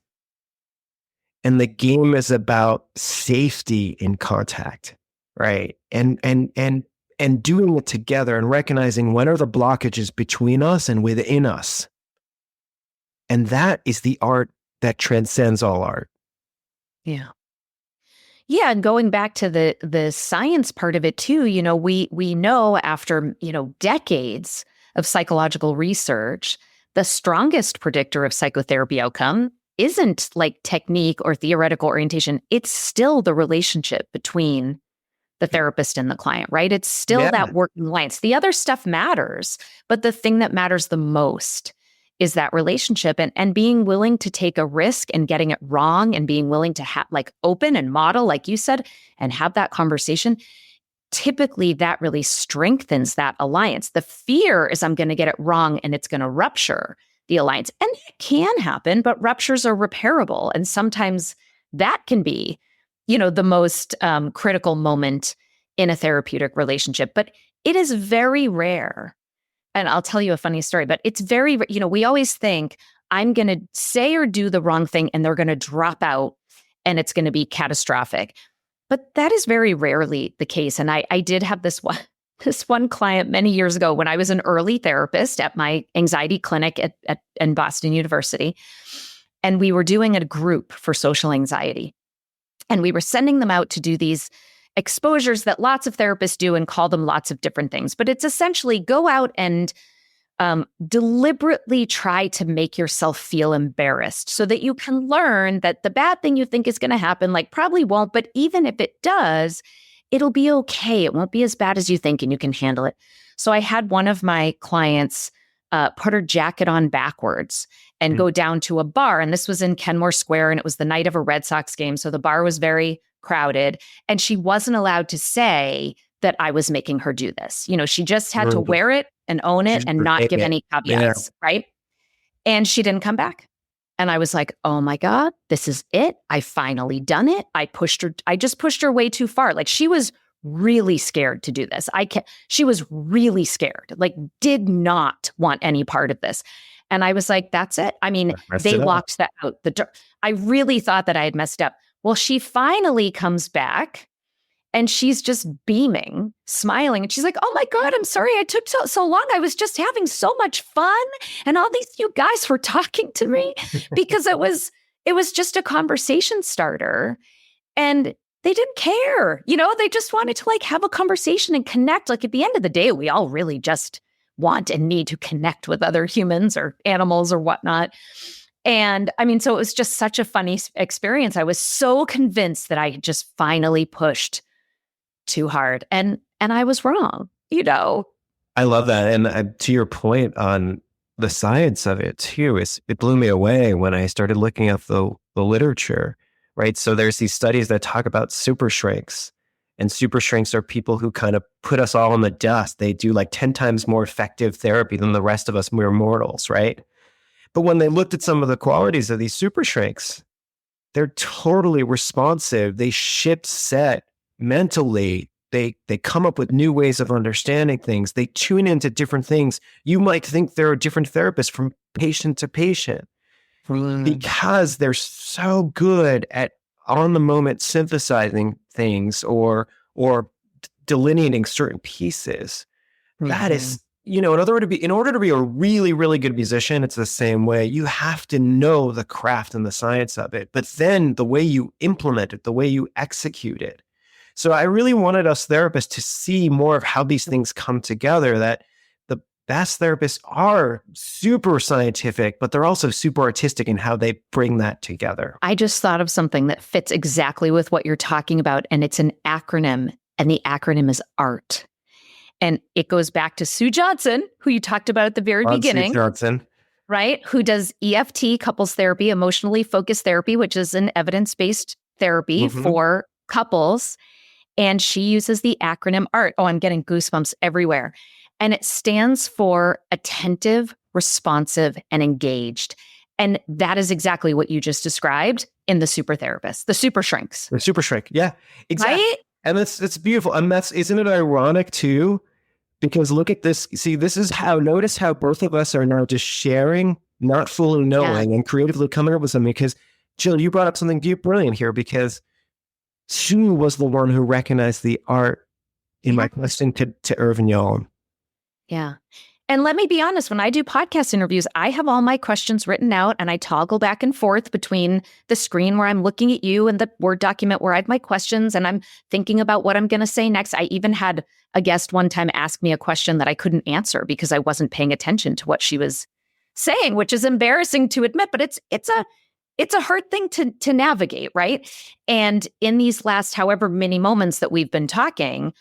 And the game is about safety in contact, right? And doing it together and recognizing when are the blockages between us and within us. And that is the art that transcends all art. Yeah. Yeah, and going back to the science part of it too, we know after, decades of psychological research, the strongest predictor of psychotherapy outcome isn't like technique or theoretical orientation. It's still the relationship between the therapist and the client, right? It's still that working alliance. The other stuff matters, but the thing that matters the most is that relationship and being willing to take a risk and getting it wrong and being willing to open and model, like you said, and have that conversation. Typically, that really strengthens that alliance. The fear is I'm going to get it wrong and it's going to rupture the alliance. And it can happen, but ruptures are repairable. And sometimes that can be, the most critical moment in a therapeutic relationship. But it is very rare. And I'll tell you a funny story, but it's very, we always think I'm going to say or do the wrong thing and they're going to drop out and it's going to be catastrophic. But that is very rarely the case. And I did have this one client many years ago when I was an early therapist at my anxiety clinic in Boston University. And we were doing a group for social anxiety. And we were sending them out to do these exposures that lots of therapists do and call them lots of different things. But it's essentially go out and deliberately try to make yourself feel embarrassed so that you can learn that the bad thing you think is going to happen, like probably won't, but even if it does, it'll be okay. It won't be as bad as you think and you can handle it. So I had one of my clients put her jacket on backwards and go down to a bar. And this was in Kenmore Square, and it was the night of a Red Sox game. So the bar was very crowded, and she wasn't allowed to say that I was making her do this. She just had to wear it and own it and not give any caveats, right? And she didn't come back. And I was like, oh my God, this is it. I finally done it. I just pushed her way too far. Like, she was really scared to do this. She was really scared, like did not want any part of this. And I was like, that's it. I mean, they locked that out. I really thought that I had messed up. Well, she finally comes back and she's just beaming, smiling. And she's like, oh my God, I'm sorry I took so long. I was just having so much fun. And all these you guys were talking to me because it was just a conversation starter. And they didn't care. They just wanted to like have a conversation and connect. Like, at the end of the day, we all really just want and need to connect with other humans or animals or whatnot. And I mean, so it was just such a funny experience. I was so convinced that I had just finally pushed too hard, and I was wrong, I love that. And to your point on the science of it too, it blew me away when I started looking up the literature, right? So there's these studies that talk about super shrinks, and super shrinks are people who kind of put us all in the dust. They do like 10 times more effective therapy than the rest of us mere mortals, right? But when they looked at some of the qualities of these super shrinks, they're totally responsive. They ship set mentally. They come up with new ways of understanding things. They tune into different things. You might think they're a different therapist from patient to patient because they're so good at on the moment synthesizing things or delineating certain pieces. That is, in order to be a really, really good musician, it's the same way. You have to know the craft and the science of it, but then the way you implement it, the way you execute it. So I really wanted us therapists to see more of how these things come together, that the best therapists are super scientific, but they're also super artistic in how they bring that together. I just thought of something that fits exactly with what you're talking about, and it's an acronym, and the acronym is ART. And it goes back to Sue Johnson, who you talked about at the very beginning. Sue Johnson. Right? Who does EFT, couples therapy, emotionally focused therapy, which is an evidence-based therapy for couples. And she uses the acronym ART. Oh, I'm getting goosebumps everywhere. And it stands for attentive, responsive, and engaged. And that is exactly what you just described in the super therapist, the super shrinks. The super shrink. Yeah, exactly. Right? And it's beautiful. And isn't it ironic too? Because look at this. See, notice how both of us are now just sharing, not fully knowing, and creatively coming up with something. Because Jill, you brought up something brilliant here, because Sue was the one who recognized the art in my question to Irvin Yalom. Yeah. And let me be honest, when I do podcast interviews, I have all my questions written out and I toggle back and forth between the screen where I'm looking at you and the Word document where I have my questions, and I'm thinking about what I'm going to say next. I even had a guest one time ask me a question that I couldn't answer because I wasn't paying attention to what she was saying, which is embarrassing to admit, but it's a hard thing to navigate, right? And in these last however many moments that we've been talking,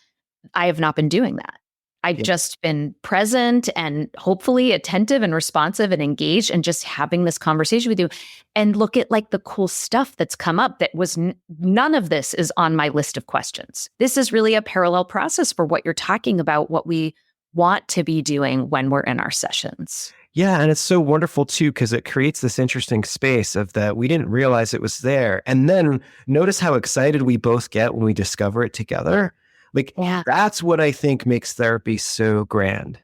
I have not been doing that. I've just been present and hopefully attentive and responsive and engaged and just having this conversation with you, and look at like the cool stuff that's come up that was none of this is on my list of questions. This is really a parallel process for what you're talking about, what we want to be doing when we're in our sessions. Yeah, and it's so wonderful too, because it creates this interesting space of that we didn't realize it was there. And then notice how excited we both get when we discover it together. Like, that's what I think makes therapy so grand.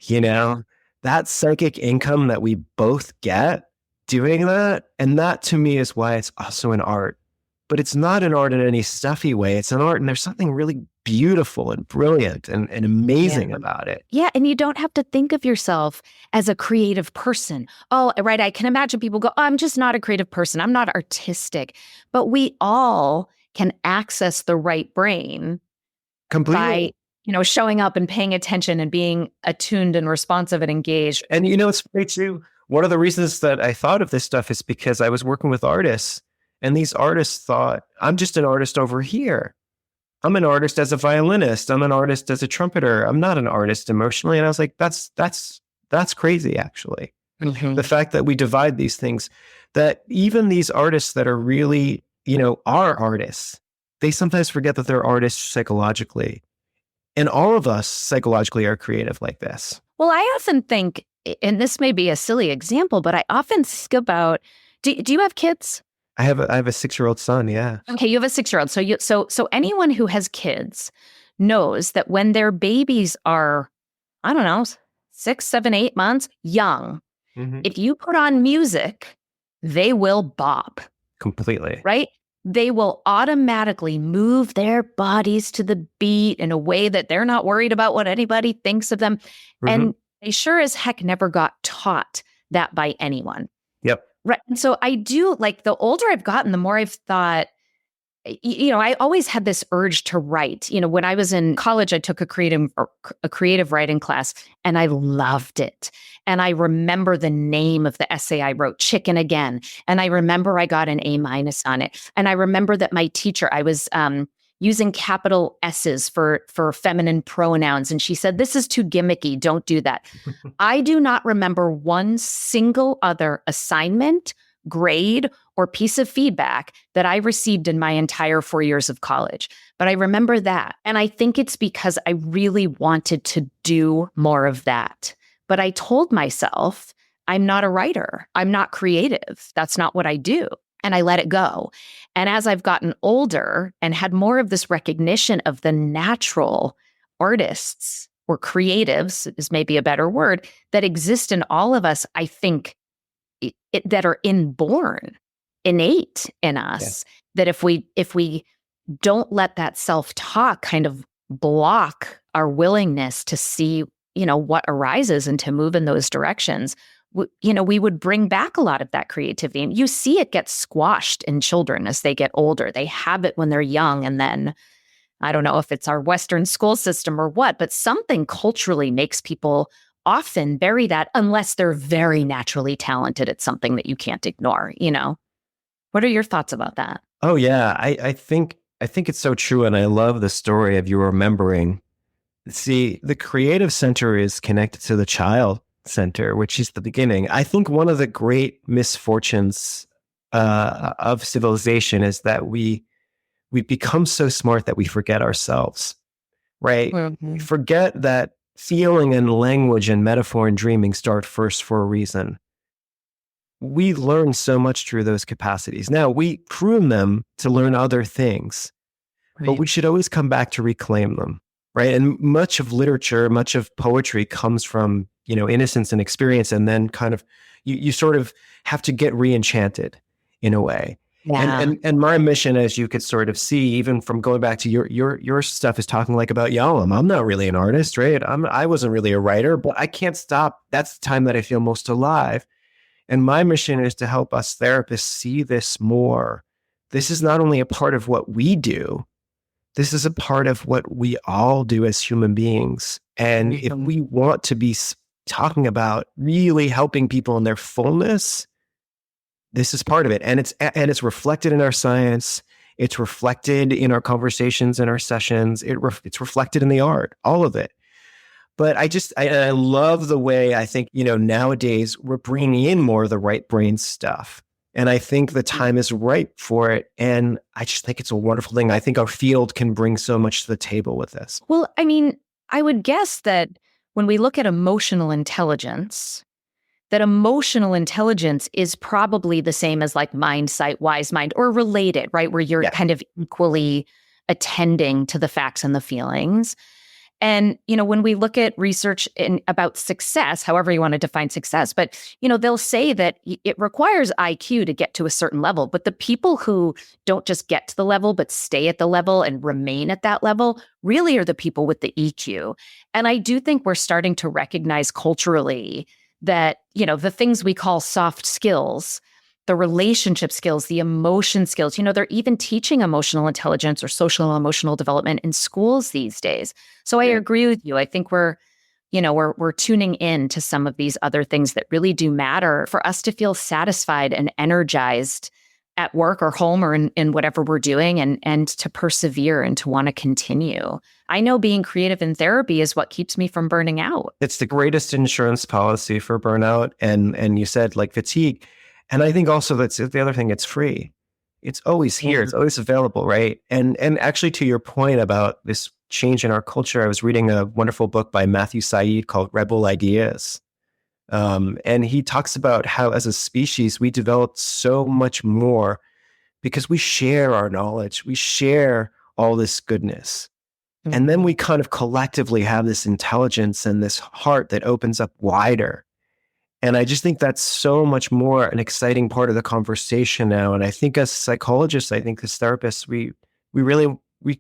That psychic income that we both get doing that. And that to me is why it's also an art. But it's not an art in any stuffy way. It's an art, and there's something really beautiful and brilliant and amazing about it. Yeah, and you don't have to think of yourself as a creative person. Oh, right, I can imagine people go, oh, I'm just not a creative person. I'm not artistic. But we all can access the right brain completely showing up and paying attention and being attuned and responsive and engaged. And it's great too. One of the reasons that I thought of this stuff is because I was working with artists, and these artists thought, I'm just an artist over here. I'm an artist as a violinist. I'm an artist as a trumpeter. I'm not an artist emotionally. And I was like, that's crazy, actually. Mm-hmm. The fact that we divide these things, that even these artists that are really, are artists, they sometimes forget that they're artists psychologically. And all of us psychologically are creative like this. Well, I often think, and this may be a silly example, but I often think about, do you have kids? I have a 6-year-old son. Yeah. Okay. You have a 6-year-old. So anyone who has kids knows that when their babies are, I don't know, 6, 7, 8 months young, Mm-hmm. if you put on music, they will bop. Completely. Right? They will automatically move their bodies to the beat in a way that they're not worried about what anybody thinks of them. Mm-hmm. And they sure as heck never got taught that by anyone. Yep. Right. And so I do, like, the older I've gotten, the more I've thought, I always had this urge to write. When I was in college, I took a creative writing class, and I loved it. And I remember the name of the essay I wrote, Chicken Again. And I remember I got an A- on it. And I remember that my teacher, I was using capital S's for feminine pronouns. And she said, this is too gimmicky. Don't do that. I do not remember one single other assignment, grade, or piece of feedback that I received in my entire 4 years of college. But I remember that. And I think it's because I really wanted to do more of that. But I told myself, I'm not a writer. I'm not creative. That's not what I do. And I let it go. And as I've gotten older and had more of this recognition of the natural artists or creatives, is maybe a better word, that exist in all of us, I think that are inborn, innate in us, that if we don't let that self-talk kind of block our willingness to see, what arises and to move in those directions, we would bring back a lot of that creativity. And you see it get squashed in children as they get older. They have it when they're young. And then I don't know if it's our Western school system or what, but something culturally makes people often bury that unless they're very naturally talented at something that you can't ignore, What are your thoughts about that? Oh, yeah. I think it's so true. And I love the story of you remembering. See, the creative center is connected to the child center, which is the beginning. I think one of the great misfortunes of civilization is that we become so smart that we forget ourselves, right? Mm-hmm. We forget that feeling and language and metaphor and dreaming start first for a reason. We learn so much through those capacities. Now, we prune them to learn other things, but we should always come back to reclaim them, right? And much of literature, much of poetry comes from, innocence and experience, and then kind of, you sort of have to get re-enchanted in a way. Yeah. And my mission, as you could sort of see, even from going back to your stuff, is talking like about Yalom. I'm not really an artist, right? I wasn't really a writer, but I can't stop. That's the time that I feel most alive. And my mission is to help us therapists see this more. This is not only a part of what we do, this is a part of what we all do as human beings. And if we want to be talking about really helping people in their fullness, this is part of it. And it's reflected in our science. It's reflected in our conversations and our sessions. It's reflected in the art, all of it. But I love the way I think, nowadays we're bringing in more of the right brain stuff. And I think the time is ripe for it. And I just think it's a wonderful thing. I think our field can bring so much to the table with this. Well, I mean, I would guess that when we look at emotional intelligence, that emotional intelligence is probably the same as like mind, sight, wise mind, or related, right? Where you're kind of equally attending to the facts and the feelings. And, when we look at research about success, however you want to define success, but, they'll say that it requires IQ to get to a certain level. But the people who don't just get to the level, but stay at the level and remain at that level really are the people with the EQ. And I do think we're starting to recognize culturally that, the things we call soft skills the relationship skills, the emotion skills. They're even teaching emotional intelligence or social and emotional development in schools these days. So I agree with you. I think we're tuning in to some of these other things that really do matter for us to feel satisfied and energized at work or home or in whatever we're doing, and to persevere and to want to continue. I know being creative in therapy is what keeps me from burning out. It's the greatest insurance policy for burnout. And you said like fatigue. And I think also that's the other thing, it's free. It's always here. It's always available, right? And actually, to your point about this change in our culture, I was reading a wonderful book by Matthew Said called Rebel Ideas. And he talks about how as a species, we developed so much more because we share our knowledge. We share all this goodness. Mm-hmm. And then we kind of collectively have this intelligence and this heart that opens up wider. And I just think that's so much more an exciting part of the conversation now. And I think as psychologists, I think as therapists, we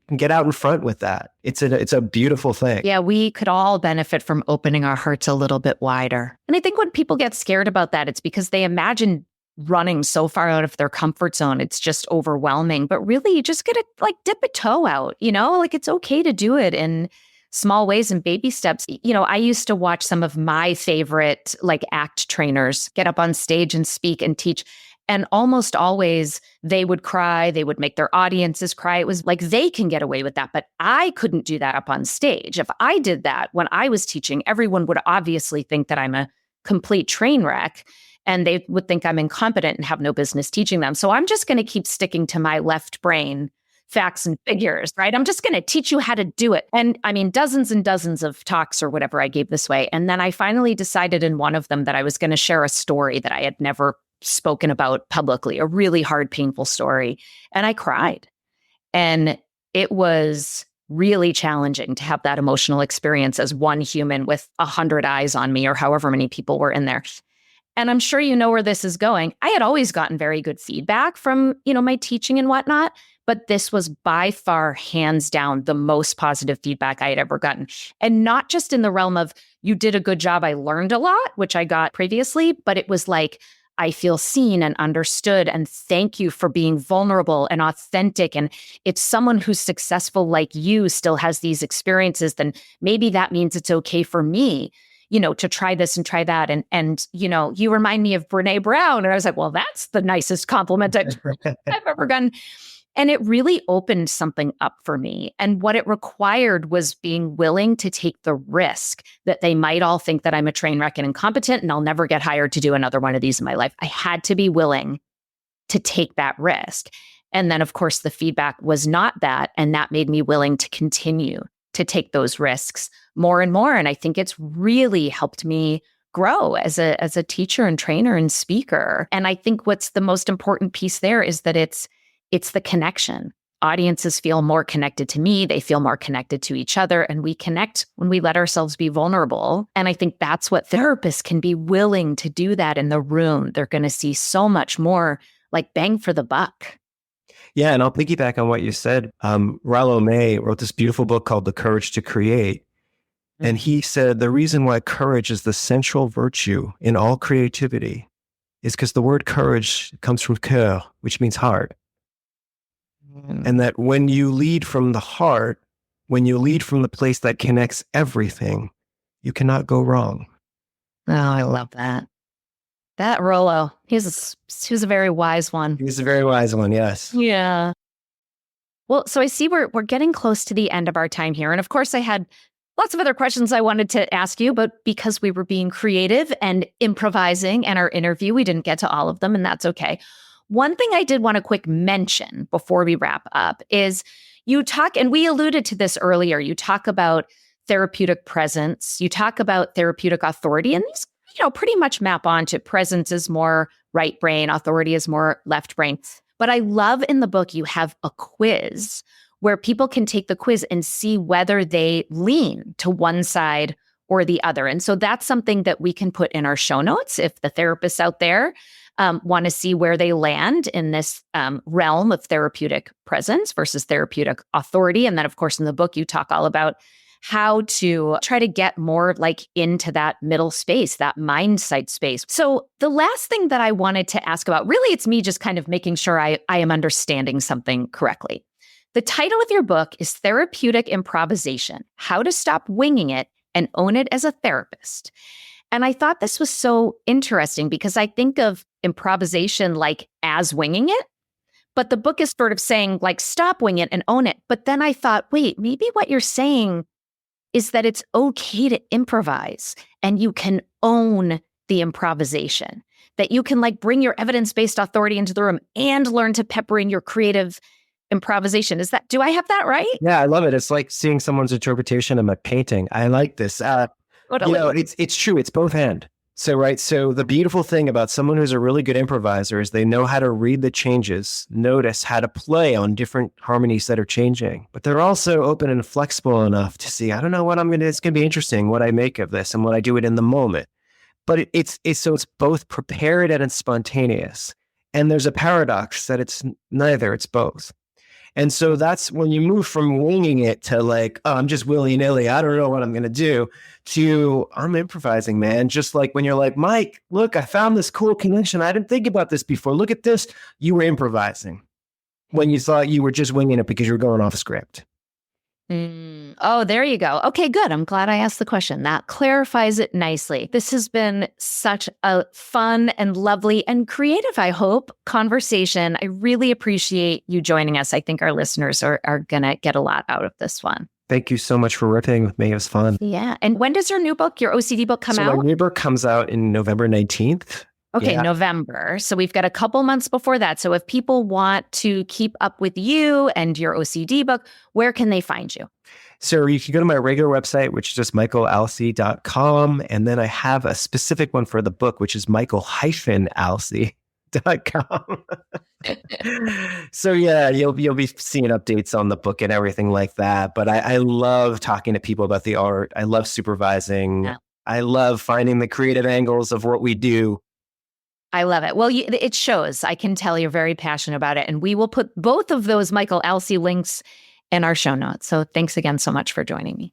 can get out in front with that. It's a beautiful thing. Yeah, we could all benefit from opening our hearts a little bit wider. And I think when people get scared about that, it's because they imagine running so far out of their comfort zone. It's just overwhelming. But really, you just gotta dip a toe out, it's okay to do it in small ways and baby steps. I used to watch some of my favorite ACT trainers get up on stage and speak and teach. And almost always they would cry, they would make their audiences cry. It was like they can get away with that, but I couldn't do that up on stage. If I did that when I was teaching, everyone would obviously think that I'm a complete train wreck, and they would think I'm incompetent and have no business teaching them. So I'm just going to keep sticking to my left brain facts and figures, right? I'm just going to teach you how to do it. And I mean, dozens and dozens of talks or whatever I gave this way. And then I finally decided in one of them that I was going to share a story that I had never spoken about publicly, a really hard, painful story. And I cried. And it was really challenging to have that emotional experience as one human with 100 eyes on me, or however many people were in there. And I'm sure you know where this is going. I had always gotten very good feedback from, my teaching and whatnot, but this was by far, hands down, the most positive feedback I had ever gotten. And not just in the realm of, you did a good job, I learned a lot, which I got previously, but it was like, I feel seen and understood, and thank you for being vulnerable and authentic. And if someone who's successful like you still has these experiences, then maybe that means it's okay for me, to try this and try that. And you remind me of Brene Brown. And I was like, well, that's the nicest compliment I've ever gotten. And it really opened something up for me. And what it required was being willing to take the risk that they might all think that I'm a train wreck and incompetent and I'll never get hired to do another one of these in my life. I had to be willing to take that risk. And then, of course, the feedback was not that. And that made me willing to continue to take those risks more and more. And I think it's really helped me grow as a teacher and trainer and speaker. And I think what's the most important piece there is that it's the connection. Audiences feel more connected to me. They feel more connected to each other. And we connect when we let ourselves be vulnerable. And I think that's what therapists can be willing to do that in the room. They're going to see so much more bang for the buck. Yeah, and I'll piggyback on what you said. Rollo May wrote this beautiful book called The Courage to Create. And he said the reason why courage is the central virtue in all creativity is because the word courage comes from cœur, which means heart. And that when you lead from the heart, when you lead from the place that connects everything, you cannot go wrong. Oh, I love that. That Rollo, he was a very wise one. He was a very wise one, yes. Yeah. Well, so I see we're getting close to the end of our time here. And of course, I had lots of other questions I wanted to ask you, but because we were being creative and improvising in our interview, we didn't get to all of them, and that's okay. One thing I did want to quick mention before we wrap up is you talk, and we alluded to this earlier, you talk about therapeutic presence, you talk about therapeutic authority, and these, pretty much map onto presence is more right brain, authority is more left brain. But I love in the book, you have a quiz where people can take the quiz and see whether they lean to one side or the other. And so that's something that we can put in our show notes if the therapists out there want to see where they land in this realm of therapeutic presence versus therapeutic authority. And then, of course, in the book, you talk all about how to try to get more like into that middle space, that mind sight space. So the last thing that I wanted to ask about, really, it's me just kind of making sure I am understanding something correctly. The title of your book is Therapeutic Improvisation: How to Stop Winging It and Own It as a Therapist. And I thought this was so interesting because I think of improvisation like as winging it. But the book is sort of saying, like, stop wing it and own it. But then I thought, wait, maybe what you're saying is that it's okay to improvise and you can own the improvisation, that you can like bring your evidence-based authority into the room and learn to pepper in your creative improvisation. Do I have that right? Yeah, I love it. It's like seeing someone's interpretation of my painting. I like this. Totally. It's true. It's both and. So the beautiful thing about someone who's a really good improviser is they know how to read the changes, notice how to play on different harmonies that are changing, but they're also open and flexible enough to see, I don't know what it's going to be interesting, what I make of this and what I do it in the moment. But it's both prepared and it's spontaneous. And there's a paradox that it's neither, it's both. And so that's when you move from winging it to like, oh, I'm just willy-nilly, I don't know what I'm going to do, to I'm improvising, man. Just like when you're like, Mike, look, I found this cool connection. I didn't think about this before. Look at this. You were improvising when you thought you were just winging it because you were going off script. Oh, there you go. Okay, good. I'm glad I asked the question. That clarifies it nicely. This has been such a fun and lovely and creative, I hope, conversation. I really appreciate you joining us. I think our listeners are going to get a lot out of this one. Thank you so much for riffing with me. It was fun. Yeah. And when does your new book, your OCD book, come out? My new book comes out in November 19th. Okay, yeah. November. So we've got a couple months before that. So if people want to keep up with you and your OCD book, where can they find you? So you can go to my regular website, which is just michaelalcee.com. And then I have a specific one for the book, which is michael-alcee.com. So yeah, you'll be seeing updates on the book and everything like that. But I love talking to people about the art. I love supervising. Yeah. I love finding the creative angles of what we do. I love it. Well, it shows. I can tell you're very passionate about it. And we will put both of those Michael Alcee links in our show notes. So thanks again so much for joining me.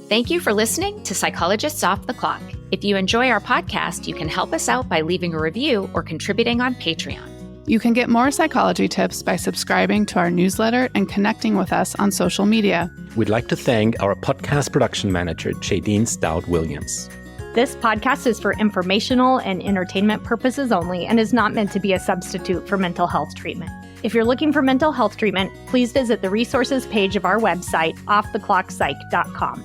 Thank you for listening to Psychologists Off the Clock. If you enjoy our podcast, you can help us out by leaving a review or contributing on Patreon. You can get more psychology tips by subscribing to our newsletter and connecting with us on social media. We'd like to thank our podcast production manager, Jadine Stout-Williams. This podcast is for informational and entertainment purposes only and is not meant to be a substitute for mental health treatment. If you're looking for mental health treatment, please visit the resources page of our website, offtheclockpsych.com.